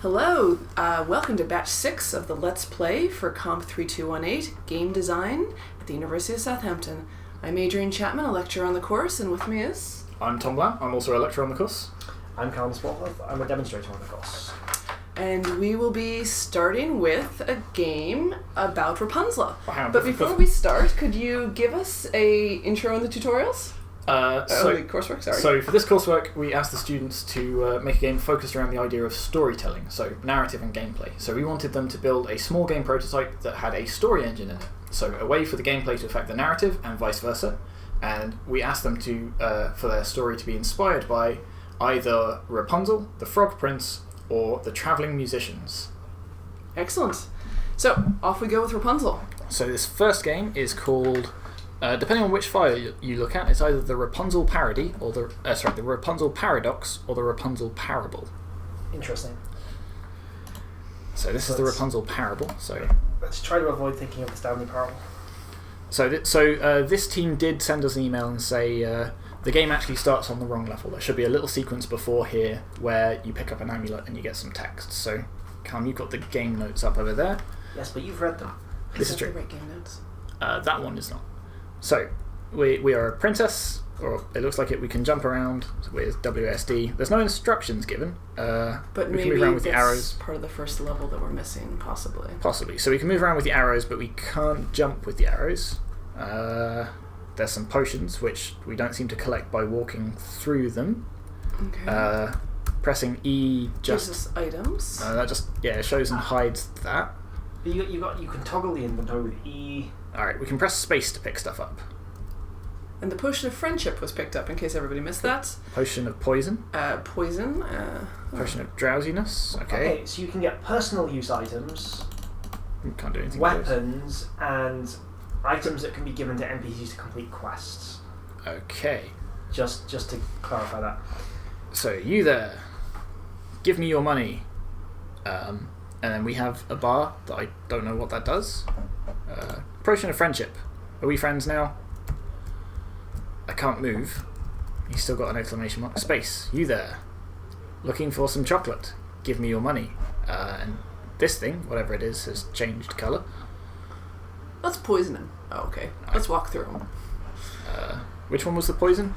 Hello, welcome to batch 6 of the Let's Play for COMP3218 Game Design at the University of Southampton. I'm Adrian Chapman, a lecturer on the course, and with me is... I'm Tom Blount, I'm also a lecturer on the course. I'm Callum Smallworth, I'm a demonstrator on the course. And we will be starting with a game about Rapunzel. But before we start, could you give us a intro in the tutorials? The coursework, sorry. So for this coursework, we asked the students to make a game focused around the idea of storytelling, so narrative and gameplay. So we wanted them to build a small game prototype that had a story engine in it, so a way for the gameplay to affect the narrative and vice versa. And we asked them to for their story to be inspired by either Rapunzel, the Frog Prince, or the Travelling Musicians. Excellent. So, off we go with Rapunzel. So this first game is called... depending on which file you look at, it's either the Rapunzel Parody or the Rapunzel Paradox or the Rapunzel Parable. Interesting. So this is the Rapunzel Parable. So let's try to avoid thinking of the Stanley Parable. So this team did send us an email and say the game actually starts on the wrong level. There should be a little sequence before here where you pick up an amulet and you get some text. So, Cam, you've got the game notes up over there. Yes, but you've read them. This is true. Right game notes. That one is not. So, we are a princess, or it looks like it. We can jump around with WSD. There's no instructions given. But we maybe can move around with the that's arrows. Part of the first level that we're missing, possibly. Possibly. So we can move around with the arrows, but we can't jump with the arrows. There's some potions, which we don't seem to collect by walking through them. Okay. Pressing E just... gives us items. that just, it shows and hides that. But you can toggle the inventory with E. Alright, we can press space to pick stuff up. And the potion of friendship was picked up, in case everybody missed that. Potion of poison. Poison. Potion of drowsiness. Okay, so you can get personal use items, We can't do anything with those. weapons, and items that can be given to NPCs to complete quests. Okay. Just to clarify that. So, you there. Give me your money. And then we have a bar that I don't know what that does. Potion of friendship. Are we friends now? I can't move. He's still got an exclamation mark. Space. You there. Looking for some chocolate. Give me your money. And this thing, whatever it is, has changed colour. Let's poison him. Oh, okay. Let's walk through him. Which one was the poison?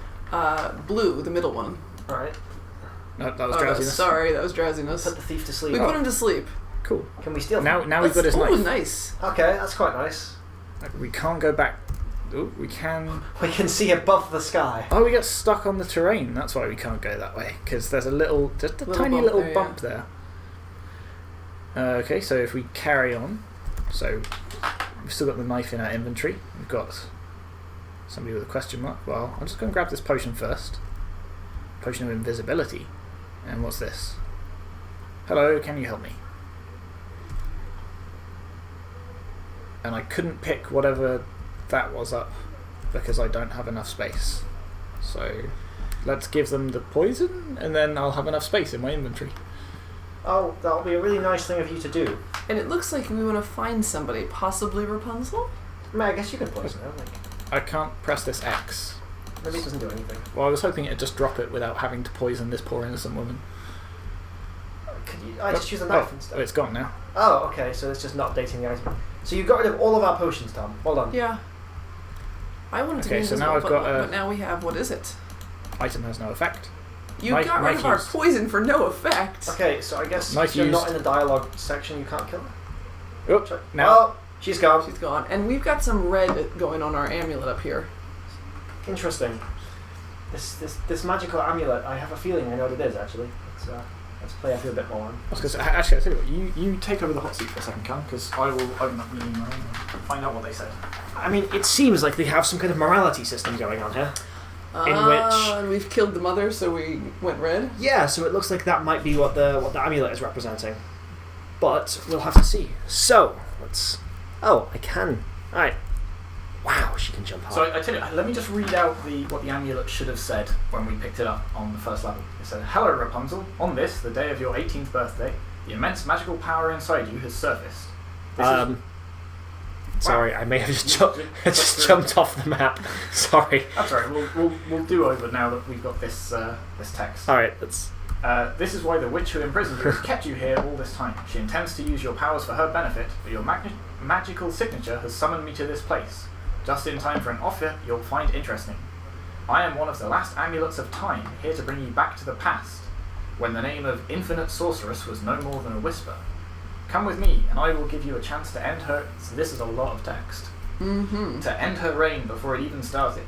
Blue, the middle one. Alright. No, that was drowsiness. Sorry, that was drowsiness. Put the thief to sleep. We put him to sleep. Cool. Can we steal Now we've got his Oh, knife. nice. Okay, that's quite nice. We can't go back. Oh, we can... We can see above the sky. Oh, we get stuck on the terrain. That's why we can't go that way. Because there's just a tiny bump little there, bump there. Okay, so if we carry on. So, we've still got the knife in our inventory. We've got somebody with a question mark. Well, I'm just going to grab this potion first. Potion of invisibility. And what's this? Hello, can you help me? And I couldn't pick whatever that was up because I don't have enough space. So let's give them the poison and then I'll have enough space in my inventory. Oh, that'll be a really nice thing of you to do. And it looks like we want to find somebody, possibly Rapunzel? I mean, I guess you can poison her. I can't press this X. Maybe it doesn't do anything. Well, I was hoping it'd just drop it without having to poison this poor innocent woman. Could you? I just use a knife instead. Oh, it's gone now. Oh, okay, so it's just not updating the item. So you got rid of all of our potions, Tom. Well done. Yeah. I wanted to be Okay, so invisible, now I've got but now we have, what is it? Item has no effect. You Knife- got rid knife of our used. poison for no effect. Okay, so I guess Knife if you're not used. in the dialogue section, you can't kill her. Oh, now. Oh, she's gone. She's gone. And we've got some red going on our amulet up here. Interesting. This magical amulet, I have a feeling I know what it is, actually. Let's play a feel a bit more on. I was going to say, actually, I'll tell you what, you take over the hot seat for a second, Cam, because I will open up the email and find out what they said. I mean, it seems like they have some kind of morality system going on here. And we've killed the mother, so we went red. Yeah, so it looks like that might be what the amulet is representing. But we'll have to see. So, let's... Oh, I can. Alright. Wow, she can jump high. So I tell you, let me just read out what the amulet should have said when we picked it up on the first level. It said, "Hello Rapunzel, on this, the day of your 18th birthday, the immense magical power inside you has surfaced." Sorry, I may have just jumped off the map. Sorry. That's all right. We'll do over now that we've got this text. All right, let's This is why the witch who imprisoned you has kept you here all this time. She intends to use your powers for her benefit, but your magical signature has summoned me to this place, just in time for an offer you'll find interesting. I am one of the last amulets of time, here to bring you back to the past, when the name of Infinite Sorceress was no more than a whisper. Come with me, and I will give you a chance to end her... So this is a lot of text. Mm-hmm. To end her reign before it even started.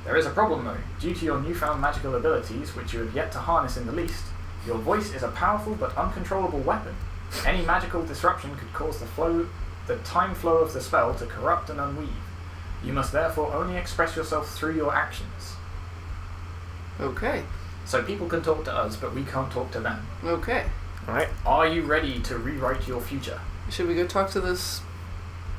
There is a problem though. Due to your newfound magical abilities, which you have yet to harness in the least, your voice is a powerful but uncontrollable weapon. Any magical disruption could cause the time flow of the spell to corrupt and unweave. You must therefore only express yourself through your actions. Okay. So people can talk to us, but we can't talk to them. Okay. Alright. Are you ready to rewrite your future? Should we go talk to this?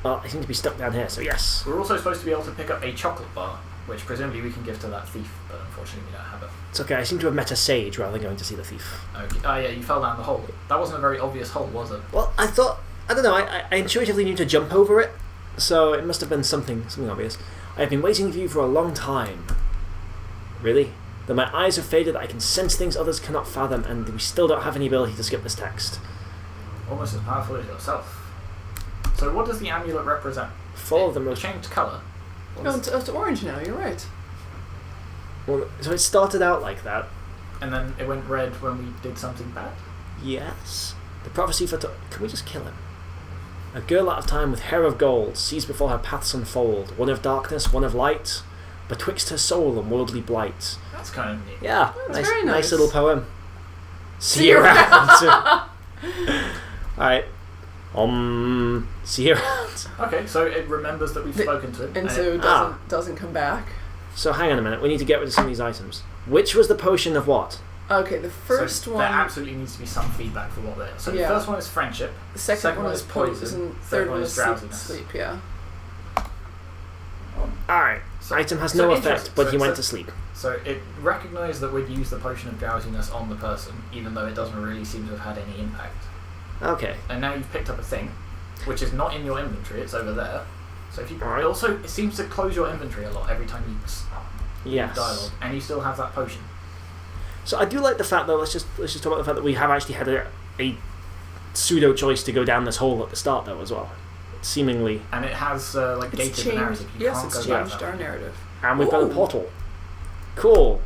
Well, I seem to be stuck down here, so yes. We're also supposed to be able to pick up a chocolate bar, which presumably we can give to that thief, but unfortunately we don't have it. It's okay, I seem to have met a sage rather than going to see the thief. Okay. Oh yeah, you fell down the hole. That wasn't a very obvious hole, was it? Well, I don't know, I intuitively knew to jump over it, so it must have been something obvious. I have been waiting for you for a long time. Really? Though my eyes have faded, I can sense things others cannot fathom, and we still don't have any ability to skip this text. Almost as powerful as yourself. So what does the amulet represent? Follow the It most... changed colour. No, it's orange now. You're right. Well, so it started out like that. And then it went red when we did something bad? Yes. The prophecy for... Can we just kill him? A girl out of time with hair of gold sees before her paths unfold, one of darkness, one of light, betwixt her soul and worldly blight. That's kind of neat. Yeah, That's very nice. little poem. See you around. Alright. See you around. Okay, so it remembers that we've spoken to it. And so it doesn't come back. So hang on a minute, we need to get rid of some of these items. Which was the potion of what? Okay, the first so one... There absolutely needs to be some feedback for what they are. So the first one is friendship. The second one is poison. Third one is drowsiness. sleep, yeah. Alright. So, Item has no effect, but he went to sleep. So it recognised that we'd used the potion of drowsiness on the person, even though it doesn't really seem to have had any impact. Okay. And now you've picked up a thing, which is not in your inventory, it's over there. So if you... Right. It seems to close your inventory a lot every time you Yes. dialogue, and you still have that potion. So I do like the fact, though, let's just talk about the fact that we have actually had a pseudo choice to go down this hole at the start, though, as well. Seemingly. And it has It's gated the changed. narrative. You Yes, can't it's go down changed that our way. narrative. And we've got a Ooh. portal. Cool.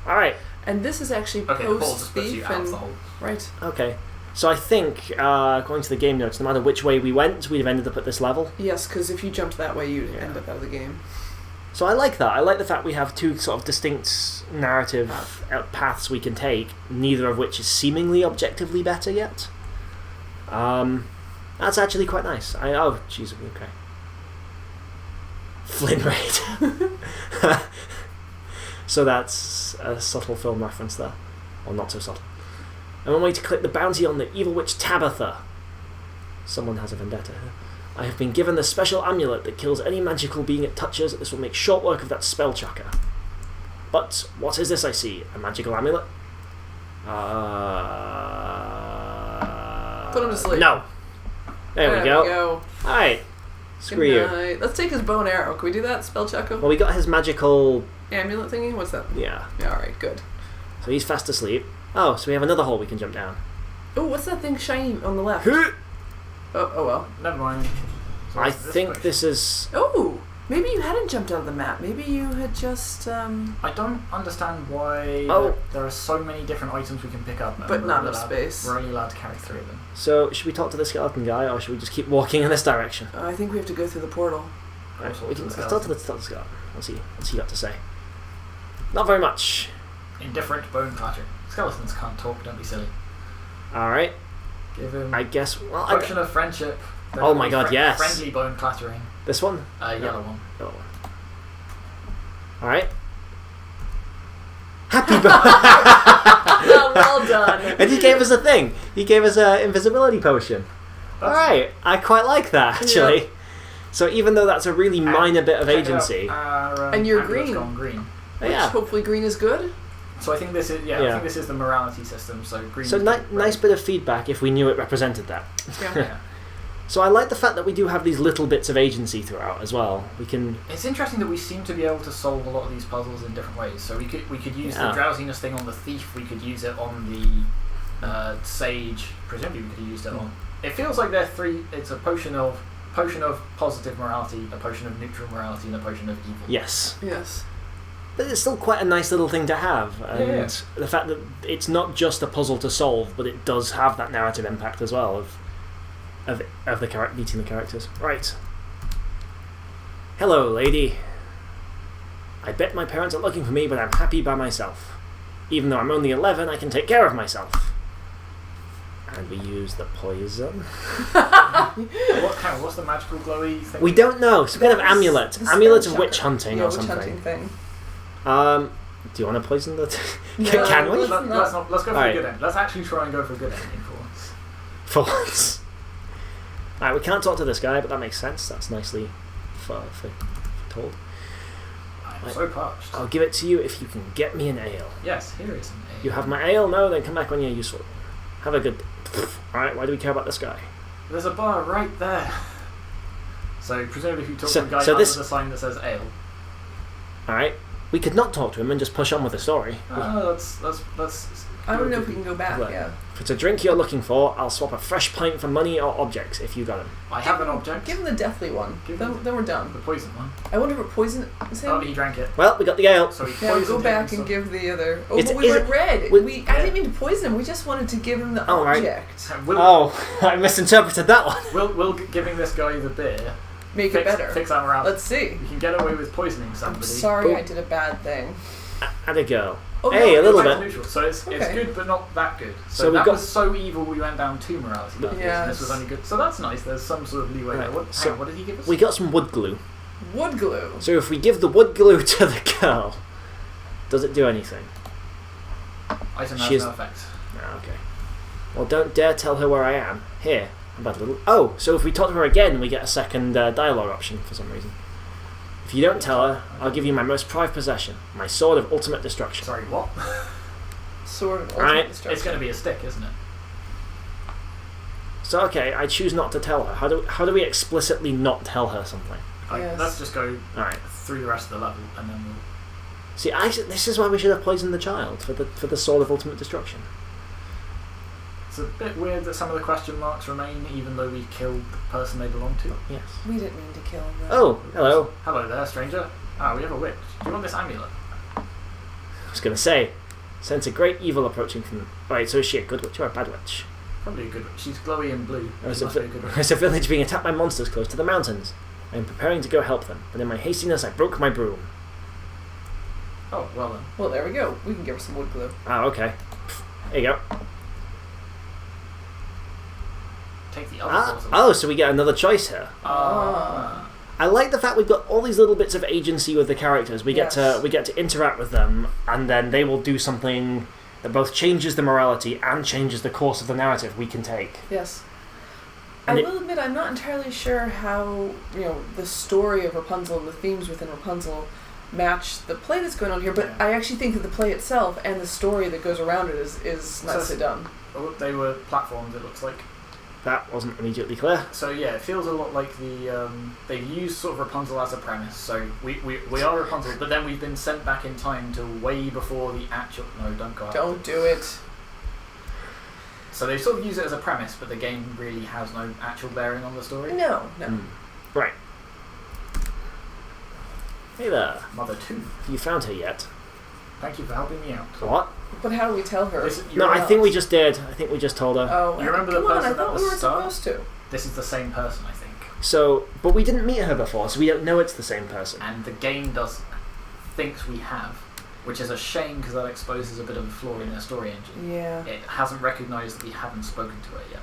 Alright. And this is actually Okay, the portal post just puts you thief out of and the hole. right. Okay. So I think, according to the game notes, no matter which way we went, we'd have ended up at this level. Yes, because if you jumped that way, you'd end up out of the game. So I like that. I like the fact we have two sort of distinct narrative paths we can take, neither of which is seemingly objectively better yet. That's actually quite nice. Oh, jeez, okay. Flynn Raid. So that's a subtle film reference there. Or not so subtle. I'm on my way to collect the bounty on the evil witch Tabitha. Someone has a vendetta here. I have been given the special amulet that kills any magical being it touches. This will make short work of that spell tracker. But what is this I see? A magical amulet? Put him to sleep. No. There we go. Alright. Screw you. Night. Let's take his bow and arrow. Can we do that? Spell check him? Well, we got his magical... Amulet thingy? What's that? Yeah. Yeah, alright, good. So he's fast asleep. Oh, so we have another hole we can jump down. Oh, what's that thing shiny on the left? I Oh well. Never mind. So think this is... Oh! Maybe you hadn't jumped out of the map. Maybe you had just, I don't understand why there are so many different items we can pick up. And But not enough allowed- space. We're only allowed to carry 3 of them. So, should we talk to the skeleton guy, or should we just keep walking in this direction? I think we have to go through the portal. Right, Also we to can the let's talk to the skeleton. What's he got to say? Not very much. Indifferent bone clatter. Skeletons can't talk, don't be silly. Alright, Give him I guess... Well, potion of friendship. Then Oh my god, yes. Friendly bone clattering. This one? Yellow one. Oh. Alright. Happy birthday! Well done. And he gave us a thing. He gave us an invisibility potion. Alright, I quite like that, actually. Yeah. So even though that's a really minor bit of Check it agency... out, And you're amulet's green. gone green. Oh, yeah. Hopefully green is good. So I think this is I think this is the morality system. So green. So nice bit of feedback if we knew it represented that. Yeah. Yeah. So I like the fact that we do have these little bits of agency throughout as well. We can. It's interesting that we seem to be able to solve a lot of these puzzles in different ways. So we could use the drowsiness thing on the thief. We could use it on the sage. Presumably, we could have used it on. It feels like there are three. It's a potion of positive morality, a potion of neutral morality, and a potion of evil. Yes. Yes. But it's still quite a nice little thing to have, and the fact that it's not just a puzzle to solve, but it does have that narrative impact as well of meeting the characters. Right. Hello, lady. I bet my parents are looking for me, but I'm happy by myself. Even though I'm only 11, I can take care of myself. And we use the poison. What's the magical glowy thing? We don't know. Some kind of amulet. Amulet of witch hunting or something. Witch hunting thing. Do you want to poison the... No, can we? Let's go for a good end. Let's actually try and go for a good ending for once. For once. Alright, we can't talk to this guy, but that makes sense. That's nicely told. I'm so parched. I'll give it to you if you can get me an ale. Yes, here is an ale. You have my ale? No, then come back when you're useful. Have a good... Alright, why do we care about this guy? There's a bar right there. So presumably if you talk to a guy so under this... the sign that says ale. Alright. We could not talk to him and just push on with the story. Let's I don't know if we can go back, yeah. If it's a drink you're looking for, I'll swap a fresh pint for money or objects if you got him. I have an object. Give him the deathly one. Then we're done. The poison one. I wonder if it poison is him. Oh, he drank it. Well, we got the ale. So he yeah, go back and give the other... Oh, But we went red. I didn't mean to poison him. We just wanted to give him the object. Right. I misinterpreted that one. Will giving this guy the beer make it better. Fix our morale. Let's see. We can get away with poisoning somebody. I'm sorry I did a bad thing. And a go. Oh, hey, a little bit. Neutral. So it's good, but not that good. So that was so evil we went down 2 morality levels, and this was only good. So that's nice. There's some sort of leeway there. What did he give us? We got some wood glue. Wood glue? So if we give the wood glue to the girl, does it do anything? Item has no effect. Oh, okay. Well, don't dare tell her where I am. Here. About a little... Oh, so if we talk to her again, we get a second dialogue option for some reason. If you don't tell her, I'll give you my most prized possession, my sword of ultimate destruction. Sorry, what? Sword of ultimate destruction. It's going to be a stick, isn't it? So okay, I choose not to tell her. How do we explicitly not tell her something? Yes. Let's just go through the rest of the level, and then we'll... See, this is why we should have poisoned the child for the sword of ultimate destruction. It's a bit weird that some of the question marks remain, even though we killed the person they belong to. Yes. We didn't mean to kill them. Oh, hello. Hello there, stranger. We have a witch. Do you want this amulet? I was going to say, sense a great evil approaching from... Right, so is she a good witch or a bad witch? Probably a good witch. She's glowy and blue. There's a village being attacked by monsters close to the mountains. I am preparing to go help them, but in my hastiness I broke my broom. Oh, well then. Well, there we go. We can give her some wood glue. Oh, okay. There you go. Take the other oh, so we get another choice here. Ah. I like the fact we've got all these little bits of agency with the characters. We get to interact with them, and then they will do something that both changes the morality and changes the course of the narrative we can take. Yes. And I will admit, I'm not entirely sure how the story of Rapunzel and the themes within Rapunzel match the play that's going on here, but I actually think that the play itself and the story that goes around it is nicely done. They were platformed, it looks like. That wasn't immediately clear. So yeah, it feels a lot like they've used sort of Rapunzel as a premise. So we are Rapunzel, but then we've been sent back in time to way before the actual... No, don't go out. Don't do it. So they sort of use it as a premise, but the game really has no actual bearing on the story. No. Right. Hey there. Mother 2. Have you found her yet? Thank you for helping me out. What? But how do we tell her? No, I think we just did. I think we just told her. Oh, you remember come the person on, I thought at we the were start? supposed to. This is the same person, I think. So, but we didn't meet her before, so we don't know it's the same person. And the game thinks we have, which is a shame because that exposes a bit of a flaw in their story engine. Yeah. It hasn't recognised that we haven't spoken to her yet.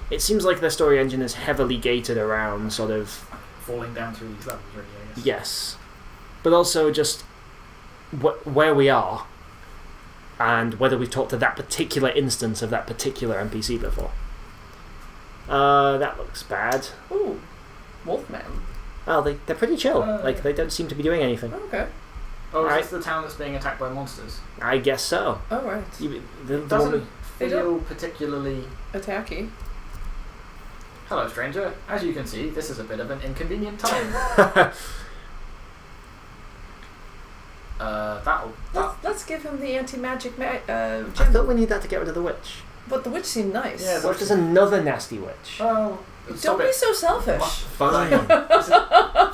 It seems like their story engine is heavily gated around sort of... falling down through these levels, really, I guess. Yes. But also just where we are and whether we've talked to that particular instance of that particular NPC before. That looks bad. Ooh, Wolfman. Well, they're pretty chill. They don't seem to be doing anything. Okay. Oh, is this the town that's being attacked by monsters? I guess so. Oh, right. Doesn't feel particularly... attacky. Hello, stranger. As you can see, this is a bit of an inconvenient time. Let's give him the anti-magic gem. I thought we need that to get rid of the witch. But the witch seemed nice. Yeah, What if there's another nasty witch? Well, Don't be so selfish. Fine.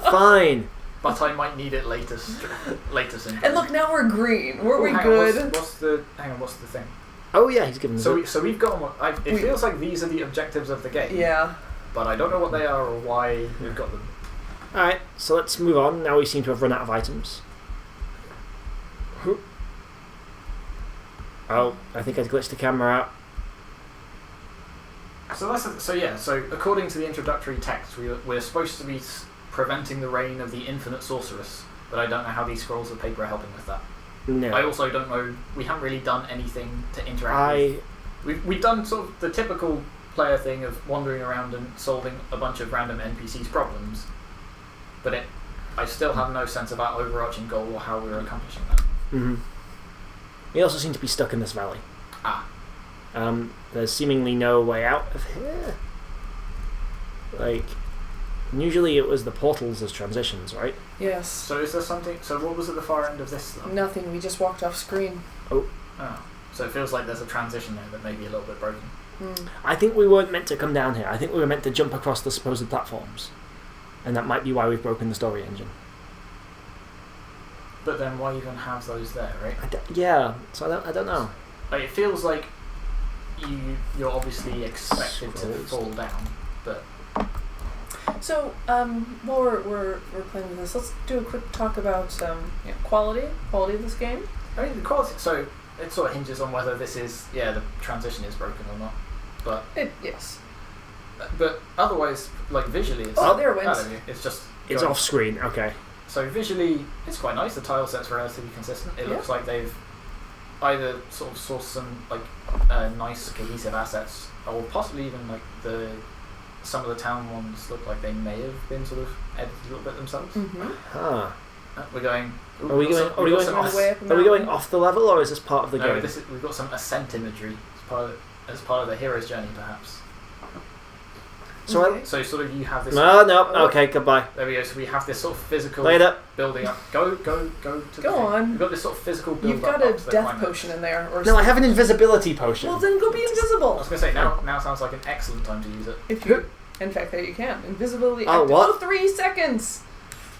Fine. But I might need it later. And look, now we're green. Were we hang on, good? what's the thing? Oh yeah, he's given. So we've got. It feels like these are the objectives of the game. Yeah. But I don't know what they are or why we've got them. All right, so let's move on. Now we seem to have run out of items. Oh, I think I glitched the camera out. So according to the introductory text, we're supposed to be preventing the reign of the infinite sorceress, but I don't know how these scrolls of paper are helping with that. No. I also don't know. We haven't really done anything to interact with. We've done sort of the typical player thing of wandering around and solving a bunch of random NPCs' problems, but I still have no sense of our overarching goal or how we're accomplishing that. Mm-hmm. We also seem to be stuck in this valley. There's seemingly no way out of here. Like, usually it was the portals as transitions, right? Yes. So is there something? So what was at the far end of this? Though? Nothing. We just walked off screen. Oh. So it feels like there's a transition there that may be a little bit broken. I think we weren't meant to come down here. I think we were meant to jump across the supposed platforms. And that might be why we've broken the story engine. But then why even have those there, right? So I don't know. Like, it feels like you're obviously expected to fall down, but... So, while we're playing with this, let's do a quick talk about quality of this game. I mean, the quality... So, it sort of hinges on whether this is... Yeah, the transition is broken or not. But... Yes. But otherwise, like, visually, it's... Oh, there it went. It's just... It's off screen, okay. So visually, it's quite nice. The tile set's relatively consistent. It looks like they've either sort of sourced some like nice cohesive assets, or possibly even like some of the town ones look like they may have been sort of edited a little bit themselves. Mm-hmm. Huh. We're going. Are we going off the level, or is this part of the game? We've got some ascent imagery as part of the hero's journey, perhaps. So sort of you have this... Okay, goodbye. There we go, so we have this sort of physical... Later. Building up. Go to the Go on. We've got this sort of physical build You've got a death potion in there. Or no, I have an invisibility potion. Well, then go be invisible. I was going to say, now sounds like an excellent time to use it. In fact, there you can. Invisibility. Oh, what? 3 seconds.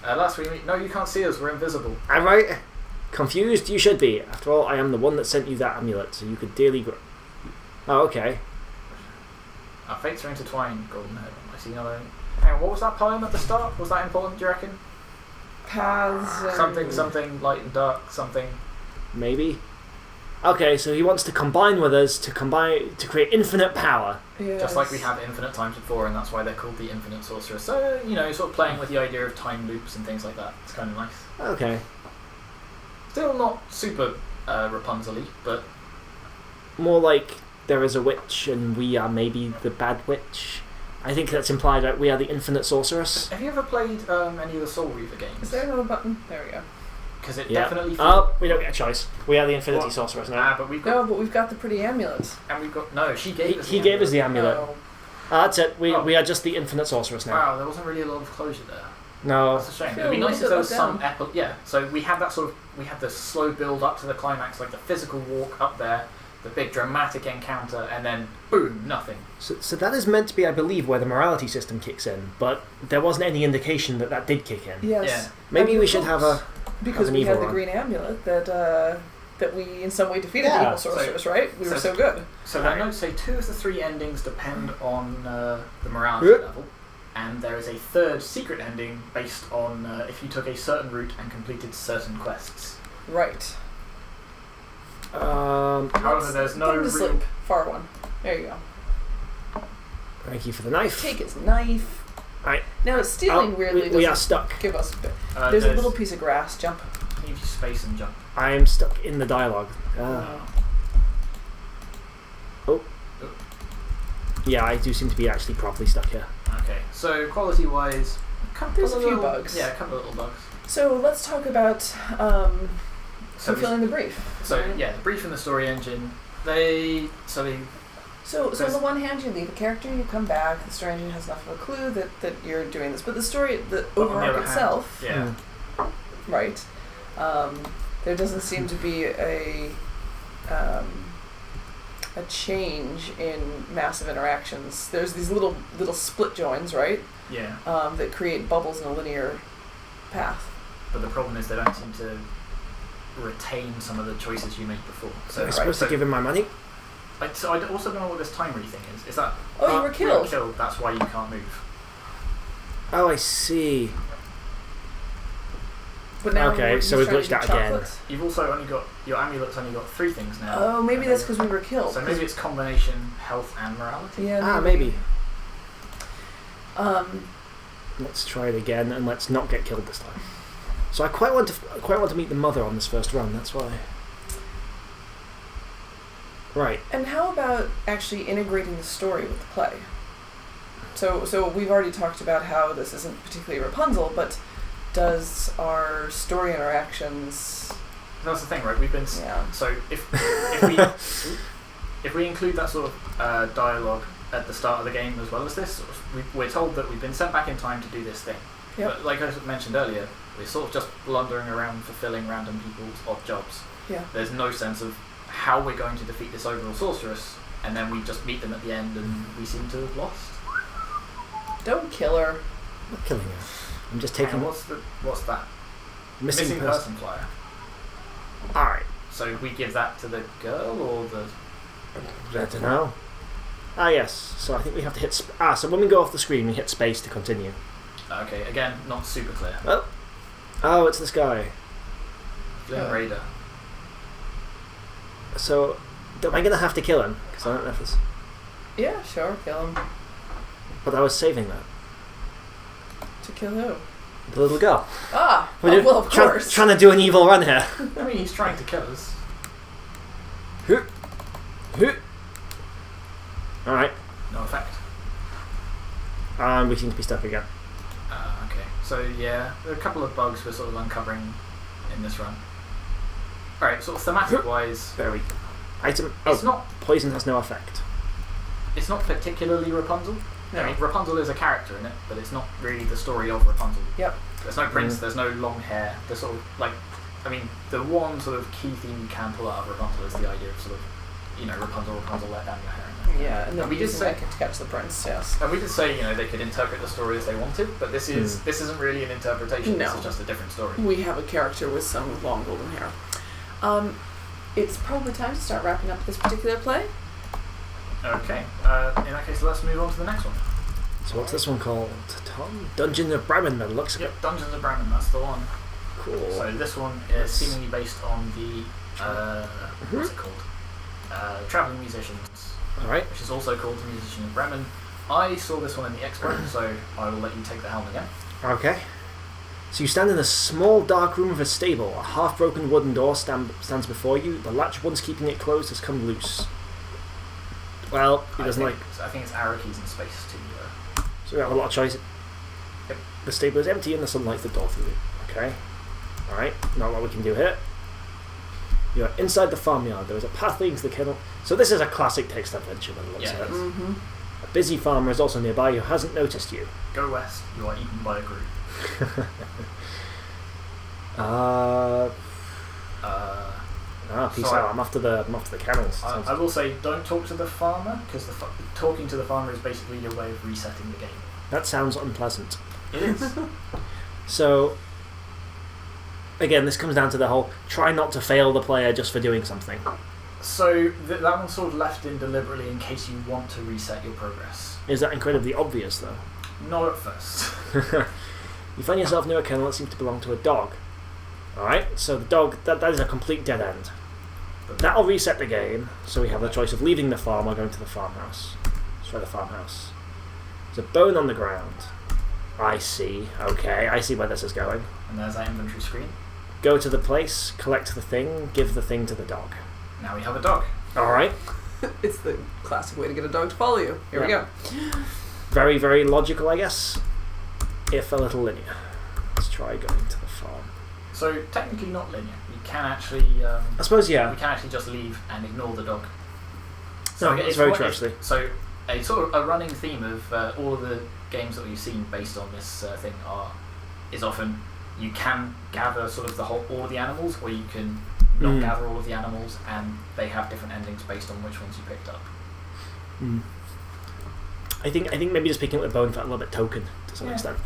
Last week, no, you can't see us, we're invisible. Am I confused? You should be. After all, I am the one that sent you that amulet, so you could dearly grow. Oh, okay. Our fates are intertwined, Golden Head. I see another... Hang on, what was that poem at the start? Was that important, do you reckon? Paths. Something, light and dark, something... Maybe. Okay, so he wants to combine with us to create infinite power. Yes. Just like we have infinite times before, and that's why they're called the Infinite Sorceress. So, sort of playing with the idea of time loops and things like that. It's kind of nice. Okay. Still not super Rapunzel-y, but... More like there is a witch and we are maybe the bad witch. I think that's implied that we are the Infinite Sorceress. Have you ever played any of the Soul Reaver games? Is there another button? There we go. Because it definitely feels... Oh, we don't get a choice. We are the Infinity Sorceress now. But we've got... No, but we've got the pretty amulet. And we've got... No, she gave us He gave us the amulet. Oh. That's it. We are just the Infinite Sorceress now. Wow, there wasn't really a lot of closure there. No. That's a shame. Feel It'd be nice if there was some... down. So we had that sort of... We had the slow build up to the climax, like the physical walk up there, the big dramatic encounter, and then boom, nothing. So that is meant to be, I believe, where the morality system kicks in, but there wasn't any indication that did kick in. Yes. Yeah. Maybe we should have a... Because we had the green amulet that we in some way defeated the evil sorceress, right? We were so good. So the notes say 2 of the 3 endings depend on the morality level, and there is a third secret ending based on if you took a certain route and completed certain quests. Right. However, there's no real... sleep. Far one. There you go. Thank you for the knife. Take his knife. Right. Now stealing weirdly doesn't we are stuck. give us... there's a little piece of grass. Jump. Leave you space and jump. I am stuck in the dialogue. Yeah, I do seem to be actually properly stuck here. Okay, so quality-wise... There's a few bugs. Yeah, a couple of little bugs. So let's talk about fulfilling the brief. So, the brief and the story engine, they So on the one hand, you leave a character, you come back, the story engine has enough of a clue that you're doing this. But the story, the overarch itself, right, there doesn't seem to be a change in massive interactions. There's these little split joins, right? Yeah. That create bubbles in a linear path. But the problem is they don't seem to retain some of the choices you made before. So am I supposed to give him my money? So I also don't know what this timery thing is. Is that... Oh, you were killed. You were killed, that's why you can't move. Oh, I see. But now okay, so we've glitched out again. You've also only got... Your amulet's only got 3 things now. Oh, maybe that's because we were killed. So maybe it's combination health and morality? Yeah, maybe. Let's try it again, and let's not get killed this time. So I quite want to meet the mother on this first run. That's why. Right. And how about actually integrating the story with the play? So we've already talked about how this isn't particularly Rapunzel, but does our story interactions? That's the thing, right? We've been so if we include that sort of dialogue at the start of the game as well as this, we're told that we've been sent back in time to do this thing. Yep. But like I mentioned earlier, we're sort of just blundering around fulfilling random people's odd jobs. Yeah. There's no sense of how we're going to defeat this overall sorceress, and then we just meet them at the end and we seem to have lost. Don't kill her. I'm not killing her. I'm just taking... What's that? Missing person flyer. Alright. So we give that to the girl or the... I don't know. Ah, yes. So I think we have to hit... so when we go off the screen, we hit space to continue. Okay, again, not super clear. Oh, it's this guy. Flynn Raider. So, am I going to have to kill him? Because I don't know if this... Yeah, sure, kill him. But I was saving that. To kill who? The little girl. Well, of course. Trying to do an evil run here. I mean, he's trying to kill us. Alright. No effect. And we seem to be stuck again. Okay. So, yeah, there are a couple of bugs we're sort of uncovering in this run. Alright, sort of thematic-wise... There we go. Item... It's not... Poison has no effect. It's not particularly Rapunzel. No. I mean, Rapunzel is a character in it, but it's not really the story of Rapunzel. Yep. There's no prince, there's no long hair. There's sort of, like... I mean, the one sort of key theme you can pull out of Rapunzel is the idea of sort of, Rapunzel, let down your hair. Yeah, and then we did say to catch the prince, yes. And we did say, they could interpret the story as they wanted, but this isn't really an interpretation. No. This is just a different story. We have a character with some long golden hair. It's probably time to start wrapping up this particular play. Okay. In that case, let's move on to the next one. So what's this one called? Dungeons of Breman, that looks... Yep, Dungeons of Breman, that's the one. Cool. So this one is seemingly based on the... what's it called? Travelling Musicians. Alright. Which is also called The Musician of Bremen. I saw this one in the expo, so I will let you take the helm again. Okay. So you stand in a small dark room of a stable. A half-broken wooden door stands before you. The latch once keeping it closed has come loose. Well, he doesn't like... I think it's arrow keys in space too. So we have a lot of choice. Yep. The stable is empty and the sun lights the door through it. Okay. Alright, not what we can do here. You are inside the farmyard. There is a path leading to the kennel. So this is a classic text adventure by the looks of it. Mm-hmm. A busy farmer is also nearby who hasn't noticed you. Go west. You are eaten by a group. Peace out. I'm after the kennels. I will say, don't talk to the farmer, because talking to the farmer is basically your way of resetting the game. That sounds unpleasant. It is. So, again, this comes down to the whole try not to fail the player just for doing something. So that one's sort of left in deliberately in case you want to reset your progress. Is that incredibly obvious, though? Not at first. You find yourself near a kennel that seems to belong to a dog. Alright, so the dog, that is a complete dead end. That'll reset the game, so we have the choice of leaving the farm or going to the farmhouse. Let's try the farmhouse. There's a bone on the ground. I see. Okay, I see where this is going. And there's that inventory screen. Go to the place, collect the thing, give the thing to the dog. Now we have a dog. Alright. It's the classic way to get a dog to follow you. Here we go. Very, very logical, I guess. If a little linear. Let's try going to the farm. So, technically not linear. You can actually... I suppose, yeah. We can actually just leave and ignore the dog. No, it's very true, actually. So a sort of a running theme of all of the games that we've seen based on this thing is often you can gather sort of all of the animals, or you can not gather all of the animals, and they have different endings based on which ones you picked up. I think maybe just picking up the bone felt a little bit token to some extent.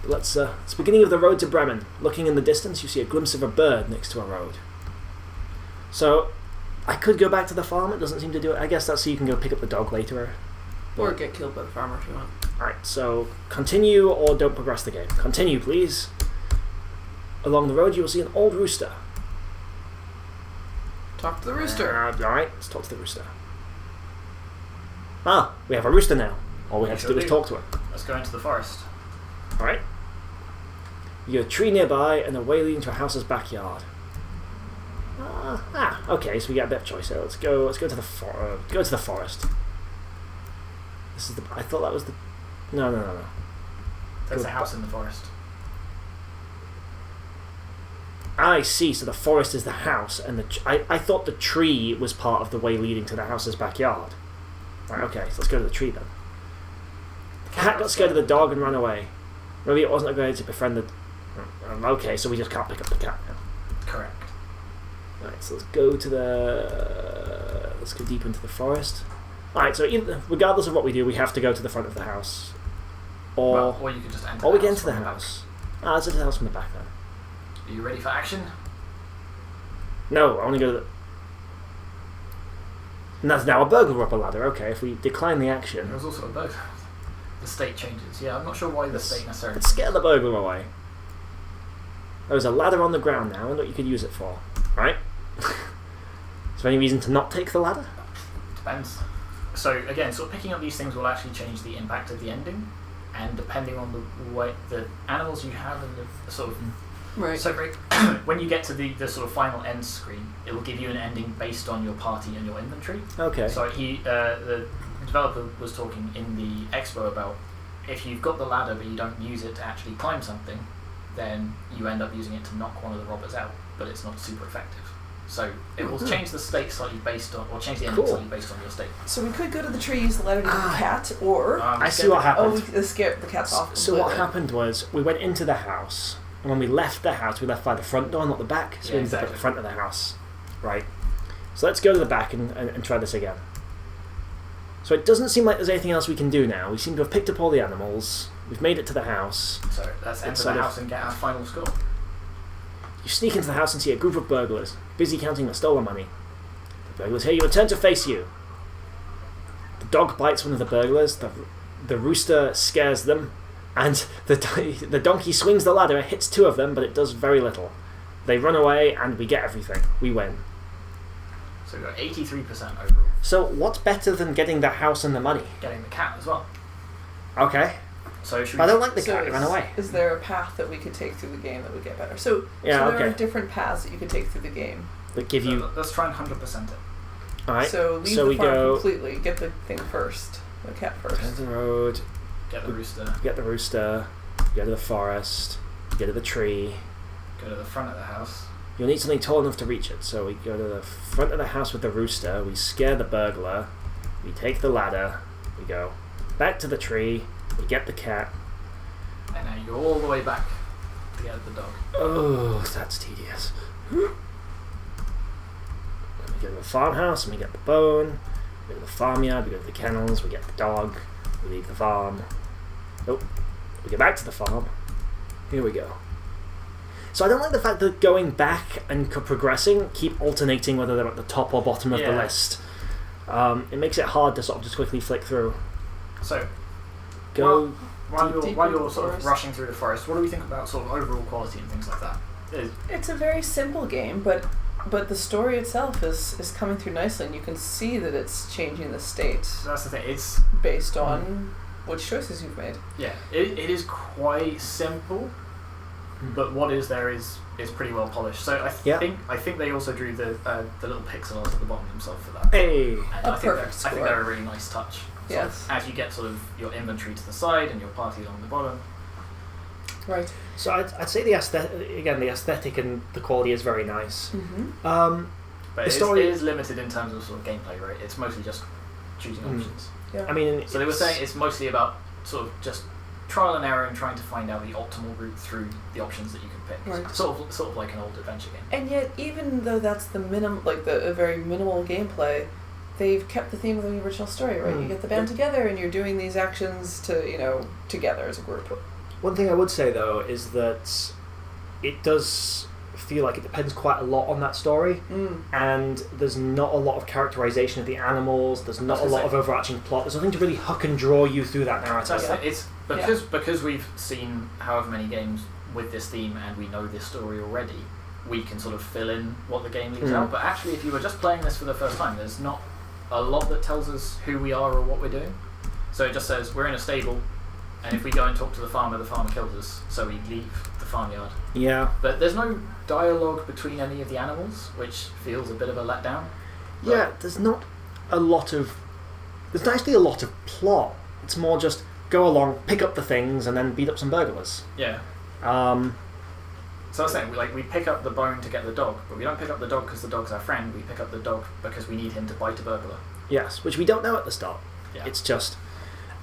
But let's it's the beginning of the road to Breman. Looking in the distance, you see a glimpse of a bird next to a road. So I could go back to the farm. It doesn't seem to do it. I guess that's so you can go pick up the dog later. Or get killed by the farmer if you want. Alright, so continue or don't progress the game. Continue, please. Along the road, you will see an old rooster. Talk to the rooster. Alright, let's talk to the rooster. Ah, we have a rooster now. All we have to do is talk to him. Let's go into the forest. Alright. You get a tree nearby and a way leading to a house's backyard. Okay, so we get a bit of choice here. Let's go to the forest. This is I thought that was the... No. There's a house in the forest. I see, so the forest is the house, and I thought the tree was part of the way leading to the house's backyard. Right, okay, so let's go to the tree then. The cat got scared of the dog and ran away. Maybe it wasn't a good idea to befriend the... Okay, so we just can't pick up the cat now. Correct. Right, so let's go deep into the forest. Alright, so regardless of what we do, we have to go to the front of the house. Or you could just enter or the we get house into the from the house. Let's enter the house from the back then. Are you ready for action? No, I want to go to the... And that's now a burglar up a ladder. Okay, if we decline the action... There was also a burglar. The state changes. Yeah, I'm not sure why the state necessarily... Let's scare the burglar away. There's a ladder on the ground now, and what you could use it for. Right? Is there any reason to not take the ladder? Depends. So again, sort of picking up these things will actually change the impact of the ending, and depending on the animals you have and the sort of... Right. So when you get to the sort of final end screen, it will give you an ending based on your party and your inventory. Okay. So the developer was talking in the expo about if you've got the ladder but you don't use it to actually climb something, then you end up using it to knock one of the robbers out, but it's not super effective. So it will change the state slightly based on, or change the ending slightly based on your state. So we could go to the tree, use the ladder to get the cat, or... I see what happened. we scare the cats off So what happened was, we went into the house, and when we left the house, we left by the front door, not the back, so we ended up at the front of the house. Right. So let's go to the back and try this again. So it doesn't seem like there's anything else we can do now. We seem to have picked up all the animals, we've made it to the house. So let's enter the house and get our final score. You sneak into the house and see a group of burglars, busy counting the stolen money. The burglars hear you and turn to face you. The dog bites one of the burglars, the rooster scares them, and the donkey swings the ladder. It hits two of them, but it does very little. They run away, and we get everything. We win. So we've got 83% overall. So what's better than getting the house and the money? Getting the cat as well. Okay. So should I we... don't like the cat. It ran away. Is there a path that we could take through the game that would get better? So there are different paths that you could take through the game. That give you... Let's try and 100% it. Alright. So leave the farm completely. Get the thing first. The cat first. Turn the road. Get the rooster. Get the rooster. Go to the forest. Go to the tree. Go to the front of the house. You'll need something tall enough to reach it. So we go to the front of the house with the rooster. We scare the burglar. We take the ladder. We go back to the tree. We get the cat. And now you go all the way back to get the dog. Oh, that's tedious. We go to the farmhouse and we get the bone. We go to the farmyard. We go to the kennels. We get the dog. We leave the farm. Nope. We go back to the farm. Here we go. So I don't like the fact that going back and progressing keep alternating whether they're at the top or bottom of the list. It makes it hard to sort of just quickly flick through. So, go while you're sort of rushing through the forest, what do we think about sort of overall quality and things like that? It's a very simple game, but the story itself is coming through nicely, and you can see that it's changing the state. So that's the thing. It's based on which choices you've made. Yeah, it is quite simple, but what is there is pretty well polished. So I think they also drew the little pixel art at the bottom themselves for that. Hey, and I think they're a really nice touch. Yes. As you get sort of your inventory to the side and your party along the bottom. Right. So I'd say the aesthetic and the quality is very nice. Mm-hmm. But the story is limited in terms of sort of gameplay, right? It's mostly just choosing options. Yeah. I mean, So they were saying it's mostly about sort of just trial and error and trying to find out the optimal route through the options that you can pick. Right. Sort of like an old adventure game. And yet, even though that's the a very minimal gameplay, they've kept the theme of the original story, right? You get the band together and you're doing these actions together as a group. one thing I would say though is that it does feel like it depends quite a lot on that story, and there's not a lot of characterization of the animals. There's not a lot of overarching plot. There's nothing to really hook and draw you through that narrative. It's because we've seen however many games with this theme and we know this story already. We can sort of fill in what the game leaves out. But actually, if you were just playing this for the first time, there's not a lot that tells us who we are or what we're doing. So it just says we're in a stable, and if we go and talk to the farmer kills us. So we leave the farmyard. Yeah. But there's no dialogue between any of the animals, which feels a bit of a letdown. Yeah, there's not actually a lot of plot. It's more just go along, pick up the things, and then beat up some burglars. Yeah. So I was saying, we pick up the bone to get the dog, but we don't pick up the dog because the dog's our friend. We pick up the dog because we need him to bite a burglar. Yes, which we don't know at the start. Yeah. It's just...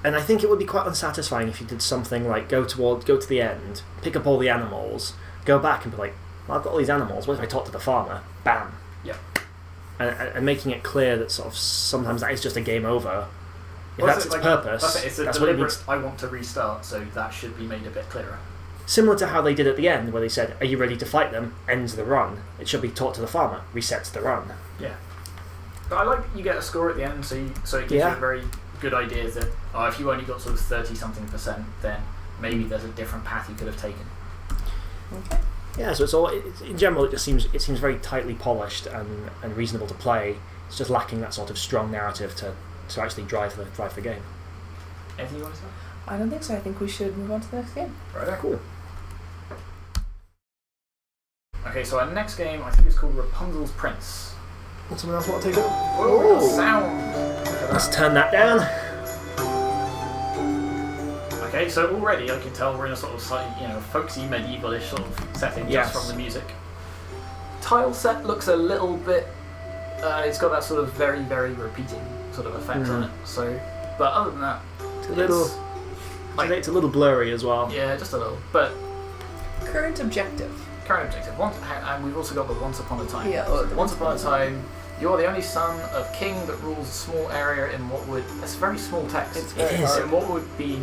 And I think it would be quite unsatisfying if you did something like go to the end, pick up all the animals, go back and be like, well, I've got all these animals, what if I talk to the farmer? Bam. Yeah. And making it clear that sort of sometimes that is just a game over. If Well, that's its purpose, it's a that's what it deliberate, means. I want to restart, so that should be made a bit clearer. Similar to how they did at the end, where they said, are you ready to fight them? Ends the run. It should be talk to the farmer, resets the run. Yeah. But I like you get a score at the end, so it gives you a very good idea that if you only got sort of 30-something%, then maybe there's a different path you could have taken. Okay. Yeah, so in general, it seems very tightly polished and reasonable to play. It's just lacking that sort of strong narrative to actually drive the game. Anything you want to say? I don't think so. I think we should move on to the next game. Right. Cool. Okay, so our next game I think is called Rapunzel's Prince. Would someone else want to take it? Oh, sound! Let's turn that down. Okay, so already I can tell we're in a sort of slightly, folksy, medievalish sort of setting just from the music. Tile set looks a little bit. It's got that sort of very, very repeating sort of effect on it. So, but other than that, it's a little blurry as well. Yeah, just a little. But Current objective. and we've also got the Once Upon a Time. Yeah. Once Upon a Time, you're the only son of king that rules a small area in it's very small text. It's very is. hard. In what would be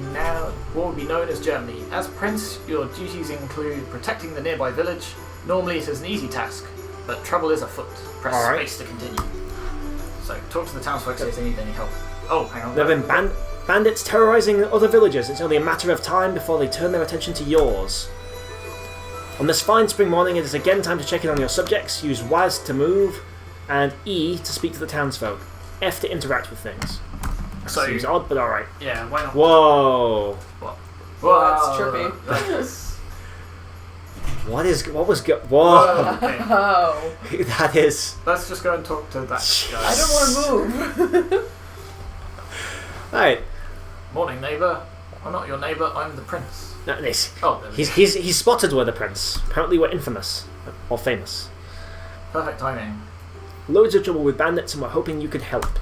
known as Germany. As prince, your duties include protecting the nearby village. Normally it is an easy task, but trouble is afoot. Press space to continue. So talk to the townsfolk if they need any help. Oh, hang on. There have been bandits terrorizing other villages. It's only a matter of time before they turn their attention to yours. On this fine spring morning, it is again time to check in on your subjects. Use WAS to move, and E to speak to the townsfolk. F to interact with things. So Seems odd, but alright. Yeah, why not? Whoa! Whoa, that's trippy. What was Whoa! Okay. Oh. That is... Let's just go and talk to that guy. I don't want to move. Alright. Morning, neighbour. I'm not your neighbour, I'm the prince. No, nice. Oh, there we go. He's spotted we're the prince. Apparently we're infamous. Or famous. Perfect timing. Loads of trouble with bandits and we're hoping you could help.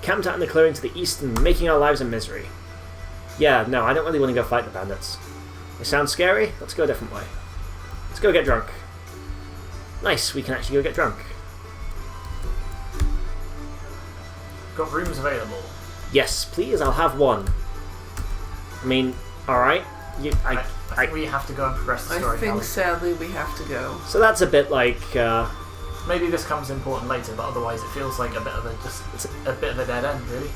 Camped out in the clearing to the east and making our lives a misery. Yeah, no, I don't really want to go fight the bandits. They sound scary? Let's go a different way. Let's go get drunk. Nice, we can actually go get drunk. Got rooms available. Yes, please, I'll have one. I mean, alright. I think we have to go and progress the story. I think sadly we have to go. So that's a bit like... Maybe this comes important later, but otherwise it feels like a bit of a bit of a dead end, really.